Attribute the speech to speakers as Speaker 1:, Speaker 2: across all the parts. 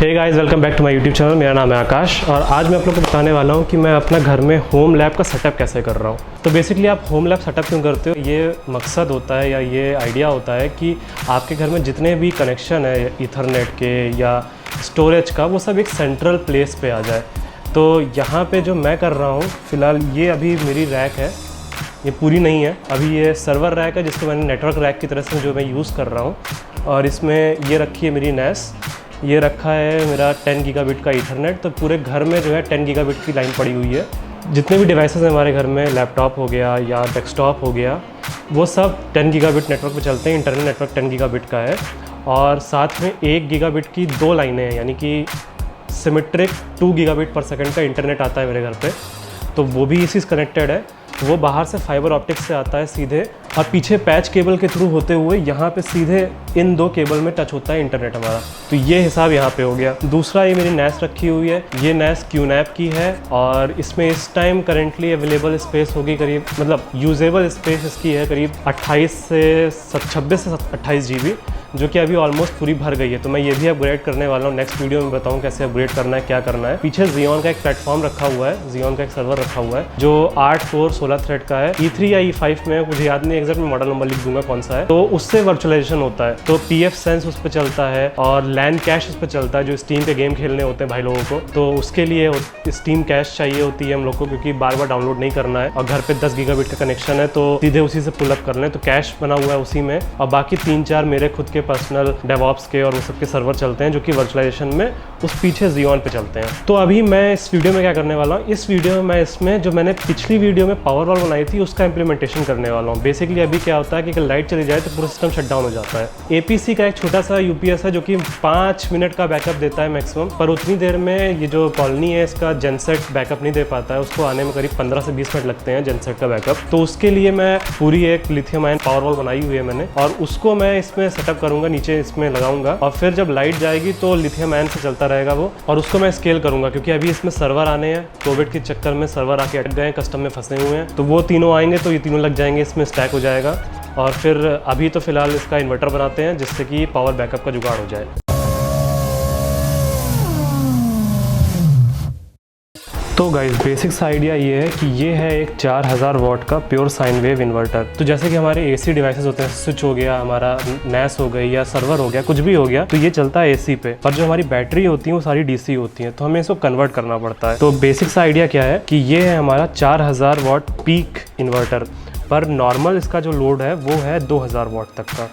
Speaker 1: Hey guys, welcome back to my YouTube channel. मेरा नाम है आकाश और आज मैं आप लोग को बताने वाला हूँ कि मैं अपना घर में होम लैब का सेटअप कैसे कर रहा हूँ। तो बेसिकली आप होम लैब सेटअप क्यों करते हो, ये मकसद होता है या ये आइडिया होता है कि आपके घर में जितने भी कनेक्शन है ईथरनेट के या स्टोरेज का, वो सब एक सेंट्रल प्लेस पे आ जाए। तो यहाँ पे जो मैं कर रहा हूँ फ़िलहाल, ये अभी मेरी रैक है, ये पूरी नहीं है, अभी ये सर्वर रैक है जिसको मैंने नेटवर्क रैक की तरह से जो मैं यूज़ कर रहा हूँ। और इसमें ये रखी है मेरी NAS, ये रखा है मेरा 10 गीगाबिट का ईथरनेट। तो पूरे घर में जो है 10 गीगाबिट की लाइन पड़ी हुई है। जितने भी डिवाइसेस हैं हमारे घर में, लैपटॉप हो गया या डेस्कटॉप हो गया, वो सब 10 गीगाबिट नेटवर्क पे चलते हैं। इंटरनल नेटवर्क 10 गीगाबिट का है और साथ में 1 गीगाबिट की 2 लाइनें हैं, यानी कि सिमेट्रिक 2 गीगाबिट पर सेकंड का इंटरनेट आता है मेरे घर पे। तो वो भी इसी से कनेक्टेड है, वो बाहर से फाइबर ऑप्टिक्स से आता है सीधे, और पीछे पैच केबल के थ्रू होते हुए यहाँ पे सीधे इन 2 केबल में टच होता है इंटरनेट हमारा। तो ये हिसाब यहाँ पे हो गया। दूसरा, ये मेरी NAS रखी हुई है, ये NAS QNAP की है और इसमें इस टाइम करेंटली अवेलेबल स्पेस होगी करीब, मतलब यूजेबल स्पेस इसकी है करीब 26 से 28 GB, जो कि अभी ऑलमोस्ट पूरी भर गई है। तो मैं ये भी अपग्रेड करने वाला हूँ, नेक्स्ट वीडियो में बताऊँ कैसे अपग्रेड करना है, क्या करना है। पीछे Xeon का एक प्लेटफॉर्म रखा हुआ है, Xeon का एक सर्वर रखा हुआ है जो 8 कोर 16 थ्रेड का है। E3 या E5 में, मुझे याद नहीं एग्जैक्ट, मैं मॉडल नंबर लिख दूंगा कौन सा है। तो उससे वर्चुअलाइजेशन होता है, तो pfSense उस पर चलता है और LAN कैश उस पर चलता है, जो स्टीम पे गेम खेलने होते हैं भाई लोगों को। तो उसके लिए स्टीम कैश चाहिए होती है हम लोग को, क्योंकि बार बार डाउनलोड नहीं करना है और घर पे 10 गीगाबिट का कनेक्शन है तो सीधे उसी से पुल अप कर लें। तो कैश बना हुआ है उसी में, और बाकी 3-4 मेरे खुद के पर्सनल डेवऑप्स के और वो सब के सर्वर चलते हैं, जो कि वर्चुअलाइजेशन में उस पीछे Xeon पे चलते हैं। तो अभी मैं इस वीडियो में क्या करने वाला हूँ, इस वीडियो में मैं इसमें जो मैंने पिछली वीडियो में पावर वॉल बनाई थी उसका इंप्लीमेंटेशन करने वाला हूँ। बेसिकली अभी क्या होता है कि अगर लाइट चली जाए तो पूरा सिस्टम शट डाउन हो जाता है। APC का एक छोटा सा UPS है जो कि 5 मिनट का बैकअप देता है मैक्सिमम, पर उतनी देर में ये जो कॉलोनी है इसका जेनसेट बैकअप नहीं दे पाता है, उसको आने में करीब 15 से 20 मिनट लगते हैं जेनसेट का बैकअप। तो उसके लिए मैं पूरी एक लिथियम आयन पावर वॉल बनाई हुई है मैंने, और उसको मैं इसमें सेटअप करूंगा, नीचे इसमें लगाऊंगा, और फिर जब लाइट जाएगी तो लिथियम आयन से चलता रहेगा वो। और उसको मैं स्केल करूंगा क्योंकि अभी इसमें सर्वर आने हैं, कोविड के चक्कर में सर्वर आके अटक गए, कस्टम में फंसे हुए हैं। तो वो तीनों आएंगे तो ये तीनों लग जाएंगे, इसमें स्टैक हो जाएगा। और फिर अभी तो फिलहाल इसका इन्वर्टर बनाते हैं जिससे कि पावर बैकअप का जुगाड़ हो जाए। तो गाइस, बेसिक्स आइडिया ये है कि ये है एक 4000 वाट का प्योर साइन वेव इन्वर्टर। तो जैसे कि हमारे AC डिवाइसेस होते हैं, स्विच हो गया, हमारा NAS हो गई या सर्वर हो गया, कुछ भी हो गया, तो ये चलता है AC पे, पर जो हमारी बैटरी होती है वो सारी DC होती है, तो हमें इसको कन्वर्ट करना पड़ता है। तो बेसिक्स आइडिया क्या है कि ये है हमारा 4000 वाट पीक इन्वर्टर, पर नॉर्मल इसका जो लोड है वो है 2000 वाट तक का।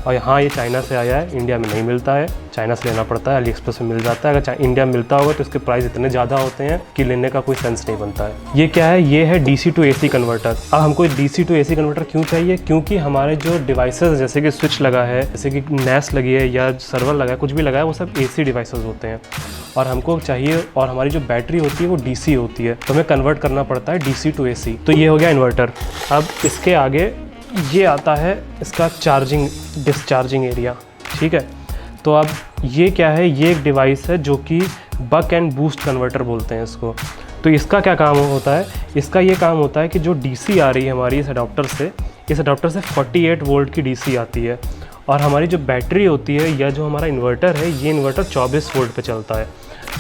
Speaker 1: और यहाँ ये चाइना से आया है, इंडिया में नहीं मिलता है, चाइना से लेना पड़ता है, AliExpress में मिल जाता है। अगर इंडिया में मिलता होगा तो इसके प्राइस इतने ज़्यादा होते हैं कि लेने का कोई सेंस नहीं बनता है। ये क्या है, ये है DC to AC कन्वर्टर। अब हमको DC to AC कन्वर्टर क्यों चाहिए, क्योंकि हमारे जो डिवाइसेस जैसे कि स्विच लगा है, जैसे कि NAS लगी है या सर्वर लगा है, कुछ भी लगा है, वो सब AC डिवाइसेस होते हैं और हमको चाहिए, और हमारी जो बैटरी होती है वो DC होती है, तो हमें कन्वर्ट करना पड़ता है DC to AC। तो ये हो गया इन्वर्टर। अब इसके आगे ये आता है इसका चार्जिंग डिस्चार्जिंग एरिया, ठीक है। तो अब ये क्या है, ये एक डिवाइस है जो कि बक एंड बूस्ट कन्वर्टर बोलते हैं इसको। तो इसका क्या काम होता है, इसका ये काम होता है कि जो DC आ रही है हमारी इस अडॉप्टर से 48 वोल्ट की DC आती है, और हमारी जो बैटरी होती है या जो हमारा इन्वर्टर है, ये इन्वर्टर 24 वोल्ट पे चलता है।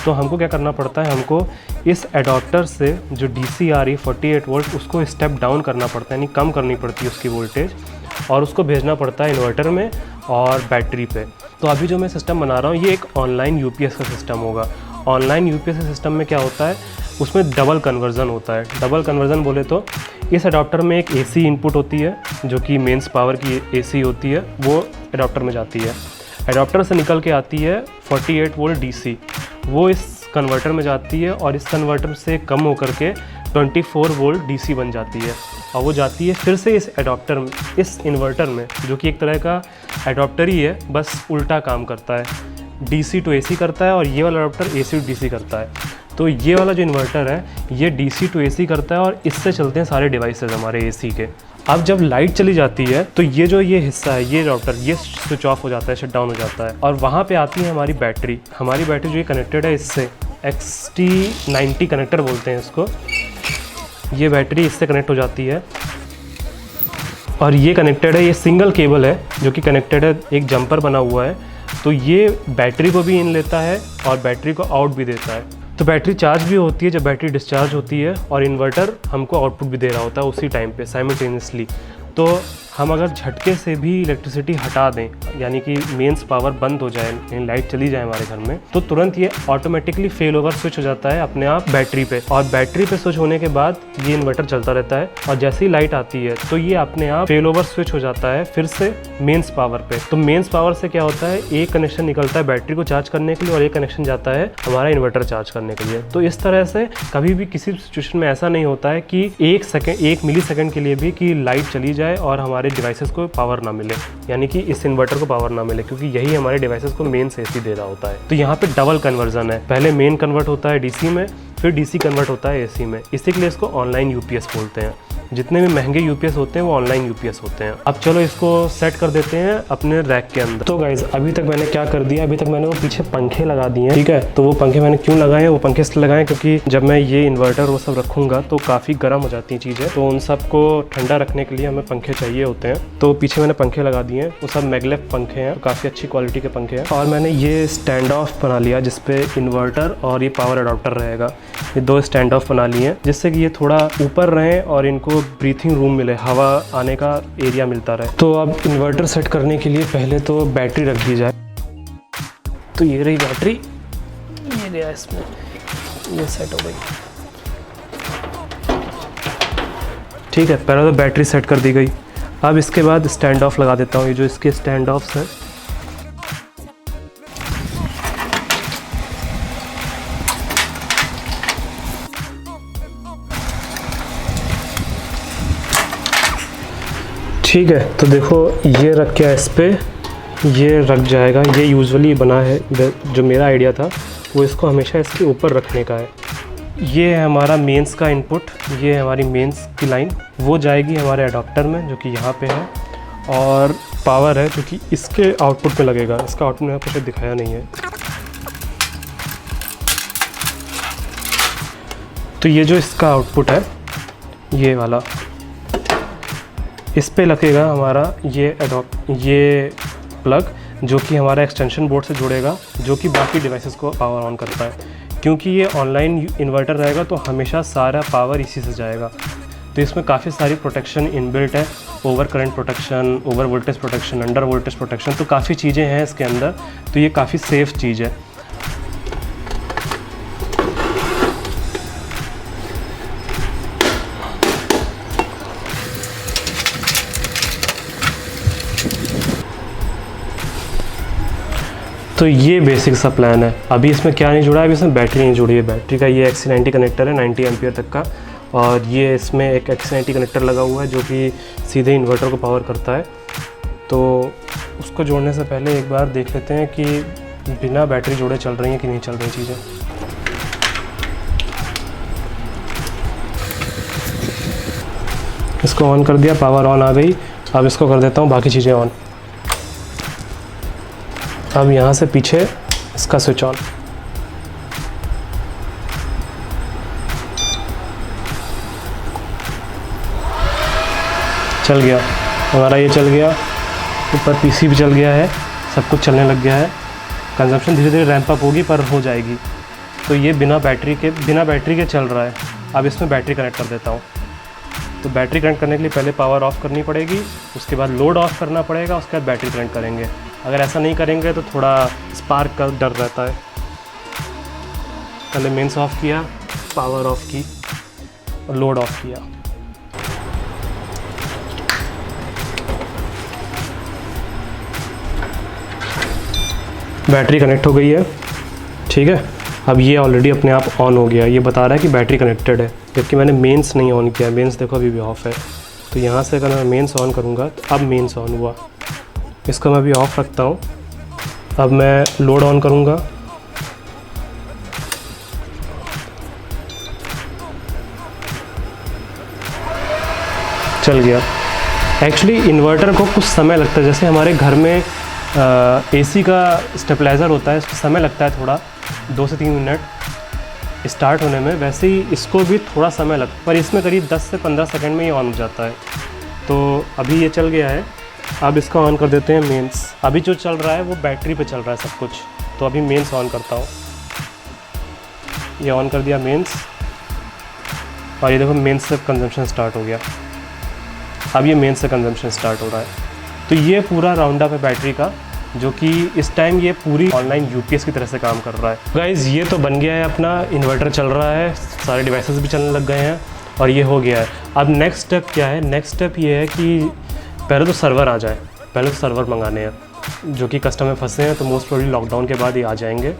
Speaker 1: तो हमको क्या करना पड़ता है, हमको इस एडाप्टर से जो DC आ रही है 48 वोल्ट, उसको स्टेप डाउन करना पड़ता है, यानी कम करनी पड़ती है उसकी वोल्टेज, और उसको भेजना पड़ता है इन्वर्टर में और बैटरी पे। तो अभी जो मैं सिस्टम बना रहा हूँ ये एक ऑनलाइन UPS का सिस्टम होगा। ऑनलाइन UPS सिस्टम में क्या होता है, उसमें डबल कन्वर्जन होता है। डबल कन्वर्जन बोले तो इस एडाप्टर में एक AC इनपुट होती है जो कि मेंस पावर की AC होती है, वो एडाप्टर में जाती है। एडाप्टर से निकल के आती है 48 वोल्ट DC, वो इस कन्वर्टर में जाती है, और इस कन्वर्टर से कम होकर के 24 वोल्ट DC बन जाती है, और वो जाती है फिर से इस एडाप्टर में, इस इन्वर्टर में, जो कि एक तरह का एडाप्टर ही है, बस उल्टा काम करता है, DC to AC करता है, और ये वाला एडाप्टर AC to DC करता है। तो ये वाला जो इन्वर्टर है ये DC to AC करता है, और इससे चलते हैं सारे डिवाइसेस हमारे AC के। अब जब लाइट चली जाती है तो ये हिस्सा है, ये राउटर, ये स्विच ऑफ हो जाता है, शट डाउन हो जाता है, और वहाँ पे आती है हमारी बैटरी। हमारी बैटरी जो ये कनेक्टेड है इससे, XT90 कनेक्टर बोलते हैं इसको, ये बैटरी इससे कनेक्ट हो जाती है, और ये कनेक्टेड है, ये सिंगल केबल है जो कि कनेक्टेड है, एक जंपर बना हुआ है, तो ये बैटरी को भी इन लेता है और बैटरी को आउट भी देता है। तो बैटरी चार्ज भी होती है जब बैटरी डिस्चार्ज होती है, और इन्वर्टर हमको आउटपुट भी दे रहा होता है उसी टाइम पे साइमल्टेनियसली। तो हम अगर झटके से भी इलेक्ट्रिसिटी हटा दें, यानी कि मेंस पावर बंद हो जाए, यानी लाइट चली जाए हमारे घर में, तो तुरंत ये ऑटोमेटिकली फेल ओवर स्विच हो जाता है अपने आप बैटरी पे, और बैटरी पे स्विच होने के बाद ये इन्वर्टर चलता रहता है, और जैसे ही लाइट आती है तो ये अपने आप फेल ओवर स्विच हो जाता है फिर से मेंस पावर पे। तो मेंस पावर से क्या होता है, एक कनेक्शन निकलता है बैटरी को चार्ज करने के लिए और एक कनेक्शन जाता है हमारा इन्वर्टर चार्ज करने के लिए। तो इस तरह से कभी भी किसी सिचुएशन में ऐसा नहीं होता है कि 1 मिली सेकेंड के लिए भी कि लाइट चली जाए और हमारे डिवाइसेस को पावर ना मिले, यानी कि इस इन्वर्टर को पावर ना मिले, क्योंकि यही हमारे डिवाइसेस को मेन से एसी दे रहा होता है। तो यहाँ पे डबल कन्वर्जन है, पहले मेन कन्वर्ट होता है डीसी में, फिर डीसी कन्वर्ट होता है एसी में। इसी के लिए इसको ऑनलाइन यूपीएस बोलते हैं। जितने भी महंगे यूपीएस होते हैं वो ऑनलाइन यूपीएस होते हैं। अब चलो इसको सेट कर देते हैं अपने रैक के अंदर। तो गाइज अभी तक मैंने क्या कर दिया, अभी तक मैंने वो पीछे पंखे लगा दिए हैं, ठीक है। तो वो पंखे मैंने क्यों लगाए हैं, वो पंखे इसलिए लगाए क्योंकि जब मैं ये इन्वर्टर वो सब रखूँगा तो काफ़ी गर्म हो जाती हैं चीज़ें, तो उन सबको ठंडा रखने के लिए हमें पंखे चाहिए होते हैं। तो पीछे मैंने पंखे लगा दिए हैं, वो सब मैग्लेफ पंखे हैं, काफ़ी अच्छी क्वालिटी के पंखे हैं। और मैंने ये स्टैंड ऑफ बना लिया जिसपे इन्वर्टर और ये पावर अडॉप्टर रहेगा। ये 2 स्टैंड ऑफ बना लिए हैं जिससे कि ये थोड़ा ऊपर रहें और इनको ब्रीथिंग रूम मिले, हवा आने का एरिया मिलता रहे। तो अब इन्वर्टर सेट करने के लिए पहले तो बैटरी रख दी जाए। तो ये रही बैटरी, ये गया इसमें, ये सेट हो गई, ठीक है। पहले तो बैटरी सेट कर दी गई। अब इसके बाद स्टैंड ऑफ लगा देता हूँ, ये जो इसके स्टैंड ऑफ्स हैं। ठीक है, तो देखो ये रख के इस पे ये रख जाएगा। ये यूजुअली बना है, जो मेरा आइडिया था वो इसको हमेशा इसके ऊपर रखने का है। ये है हमारा मेंस का इनपुट, ये है हमारी मेंस की लाइन, वो जाएगी हमारे अडॉप्टर में जो कि यहाँ पे है, और पावर है जो कि इसके आउटपुट में लगेगा। इसका आउटपुट मैंने आपको शायद दिखाया नहीं है। तो ये जो इसका आउटपुट है ये वाला, इस पे लगेगा हमारा ये प्लग, जो कि हमारा एक्सटेंशन बोर्ड से जुड़ेगा, जो कि बाकी डिवाइसेस को पावर ऑन करता है। क्योंकि ये ऑनलाइन इन्वर्टर रहेगा तो हमेशा सारा पावर इसी से जाएगा। तो इसमें काफ़ी सारी प्रोटेक्शन इनबिल्ट है, over current protection, over voltage protection, under voltage protection, तो काफ़ी चीज़ें हैं इसके अंदर। तो ये काफ़ी सेफ़ चीज़ है। तो ये बेसिक सा प्लान है। अभी इसमें क्या नहीं जुड़ा है, अभी इसमें बैटरी नहीं जुड़ी है। बैटरी का ये XC90 कनेक्टर है 90 एम्पियर तक का, और ये इसमें एक XC90 कनेक्टर लगा हुआ है जो कि सीधे इन्वर्टर को पावर करता है। तो उसको जोड़ने से पहले एक बार देख लेते हैं कि बिना बैटरी जोड़े चल रही हैं कि नहीं चल रही चीज़ें। इसको ऑन कर दिया, पावर ऑन आ गई। अब इसको कर देता हूँ बाकी चीज़ें ऑन। अब यहाँ से पीछे इसका स्विच ऑन, चल गया हमारा, ये चल गया, ऊपर पीसी भी चल गया है, सब कुछ चलने लग गया है। कंजप्शन धीरे धीरे रैंप अप होगी पर हो जाएगी। तो ये बिना बैटरी के चल रहा है। अब इसमें बैटरी कनेक्ट कर देता हूँ। तो बैटरी कनेक्ट करने के लिए पहले पावर ऑफ करनी पड़ेगी, उसके बाद लोड ऑफ करना पड़ेगा, उसके बाद बैटरी कनेक्ट करेंगे। अगर ऐसा नहीं करेंगे तो थोड़ा स्पार्क का डर रहता है। पहले मेंस ऑफ किया, पावर ऑफ की और लोड ऑफ किया। बैटरी कनेक्ट हो गई है, ठीक है। अब ये ऑलरेडी अपने आप ऑन हो गया, ये बता रहा है कि बैटरी कनेक्टेड है, जबकि मैंने मेंस नहीं ऑन किया। मेंस देखो अभी भी ऑफ है। तो यहाँ से अगर मैं मेंस ऑन करूँगा तो अब मेंस ऑन हुआ। इसको मैं अभी ऑफ रखता हूँ। अब मैं लोड ऑन करूँगा, चल गया। एक्चुअली इन्वर्टर को कुछ समय लगता है, जैसे हमारे घर में एसी का स्टेबलाइज़र होता है, इसको समय लगता है थोड़ा 2 से 3 मिनट स्टार्ट होने में, वैसे ही इसको भी थोड़ा समय लगता है, पर इसमें करीब 10 से 15 सेकंड में ही ऑन हो जाता है। तो अभी ये चल गया है। अब इसका ऑन कर देते हैं मेंस। अभी जो चल रहा है वो बैटरी पे चल रहा है सब कुछ, तो अभी मेंस ऑन करता हूँ। ये ऑन कर दिया मेंस, और ये देखो मेंस से कंजम्पशन स्टार्ट हो गया। अब ये मेंस से कंजम्पशन स्टार्ट हो रहा है। तो ये पूरा राउंड अप है बैटरी का, जो कि इस टाइम ये पूरी ऑनलाइन यूपीएस की तरह से काम कर रहा है। गाइज़ ये तो बन गया है अपना, इन्वर्टर चल रहा है, सारे डिवाइसेस भी चलने लग गए हैं और ये हो गया है। अब नेक्स्ट स्टेप क्या है? नेक्स्ट स्टेप ये है कि पहले तो सर्वर आ जाए, पहले तो सर्वर मंगाने हैं जो कि कस्टमर फंसे हैं, तो मोस्ट प्रोबेबली लॉकडाउन के बाद ही आ जाएंगे।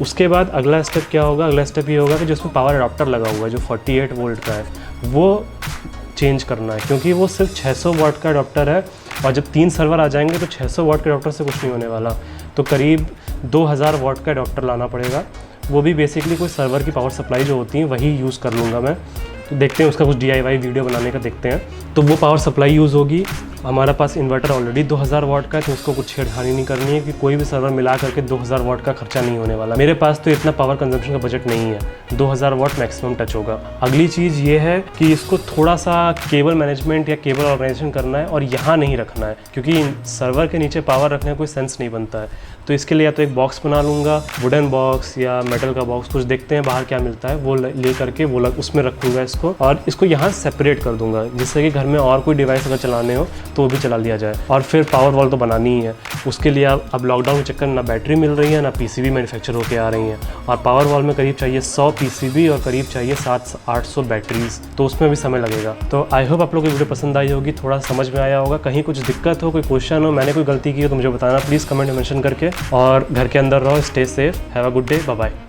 Speaker 1: उसके बाद अगला स्टेप क्या होगा? अगला स्टेप ये होगा कि जो उसमें पावर अडॉप्टर लगा हुआ है जो 48 वोल्ट का है वो चेंज करना है, क्योंकि वो सिर्फ 600 वाट का अडॉप्टर है और जब 3 सर्वर आ जाएंगे तो 600 वाट के अडॉप्टर से कुछ नहीं होने वाला, तो करीब 2000 वाट का अडॉप्टर लाना पड़ेगा। वो भी बेसिकली कोई सर्वर की पावर सप्लाई जो होती है वही यूज़ कर लूँगा मैं। तो देखते हैं उसका कुछ DIY वीडियो बनाने का देखते हैं। तो वो पावर सप्लाई यूज़ होगी। हमारा पास इन्वर्टर ऑलरेडी 2000 वाट का है, तो उसको कुछ छेड़खानी नहीं करनी है कि कोई भी सर्वर मिला करके 2000 वाट का खर्चा नहीं होने वाला। मेरे पास तो इतना पावर कंजम्पशन का बजट नहीं है, 2000 वाट मैक्सिमम टच होगा। अगली चीज़ ये है कि इसको थोड़ा सा केबल मैनेजमेंट या केबल ऑर्गेनाइजेशन करना है और यहाँ नहीं रखना है, क्योंकि सर्वर के नीचे पावर रखने का कोई सेंस नहीं बनता है। तो इसके लिए या तो एक बॉक्स बना लूँगा, वुडन बॉक्स या मेटल का बॉक्स, कुछ देखते हैं बाहर क्या मिलता है, वो ले करके वो उसमें रखूँगा इसको, और इसको यहाँ सेपरेट कर दूँगा, जिससे कि घर में और कोई डिवाइस अगर चलाने हो तो वो भी चला लिया जाए। और फिर पावर वॉल तो बनानी ही है। उसके लिए अब लॉकडाउन के चक्कर ना बैटरी मिल रही है ना PCB मैन्युफैक्चर होकर आ रही हैं, और पावर वॉल में करीब चाहिए 100 PCB और करीब चाहिए 700-800 बैटरीज, तो उसमें भी समय लगेगा। तो आई होप आप लोगों को वीडियो पसंद आई होगी, थोड़ा समझ में आया होगा। कहीं कुछ दिक्कत हो, कोई क्वेश्चन हो, मैंने कोई गलती की हो तो मुझे बताना प्लीज़ कमेंट में मेंशन करके। और घर के अंदर रहो, stay safe, have a good day, bye bye.